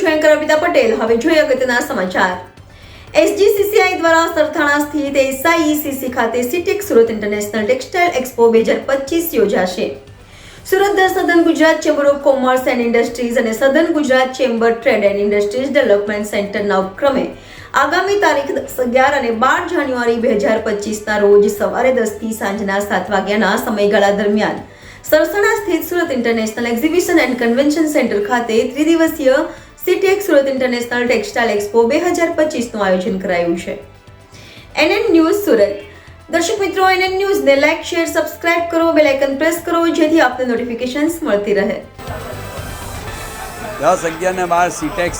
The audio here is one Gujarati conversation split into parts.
છું એન્કર અર્પિતા પટેલ। હવે જોઈએ અગત્યના સમાચાર। SGCCI દ્વારા સરથાણા સ્થિત SIECC ખાતે CTEC Surat international textile expo 2025 યોજાશે। સુરત સધન Gujarat chamber of commerce and industries અને સધન Gujarat chamber trade and industries development સેન્ટરના ઉપક્રમે આગામી તારીખ 11 અને 12 જાન્યુઆરી 2025ના રોજ સવારે 10 થી સાંજના 7 વાગ્યાના સમયગાળા દરમિયાન સરથાણા સ્થિત Surat international exhibition and convention centre ખાતે ત્રિદિવસીય CTEC Surat international textile expo 2025નું આયોજન કરાયું છે। NN news Surat. દર્શક મિત્રો, NN ન્યૂઝને લાઈક, શેર, સબસ્ક્રાઇબ કરો, બેલ આઇકન પ્રેસ કરો જેથી આપને નોટિફિકેશન્સ મળતી રહે। 10, 11 ને 12 CTEC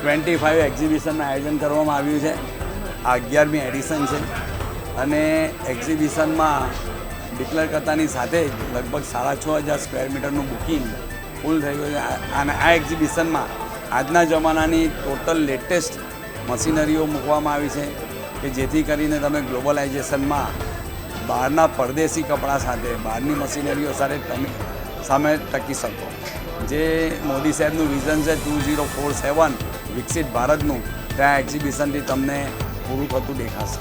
25 એક્ઝિબિશનનું આયોજન કરવામાં આવ્યું છે। આ 11મી એડિશન છે અને એક્ઝિબિશનમાં ડિક્લેર કરતાની સાથે જ લગભગ 6,500 સ્ક્વેર મીટરનું બુકિંગ ફૂલ થઈ ગયું છે અને આ એક્ઝિબિશનમાં આજના જમાનાની ટોટલ લેટેસ્ટ મશીનરીઓ મૂકવામાં આવી છે કે જેથી કરીને તમે ગ્લોબલાઇઝેશનમાં બહારના પરદેશી કપડાં સાથે બહારની મશીનરીઓ સાથે તમે સામે ટકી શકો। જે મોદી સાહેબનું વિઝન છે 2047 વિકસિત ભારતનું, ત્યાં એક્ઝિબિશનથી તમને પૂરું થતું દેખાશે।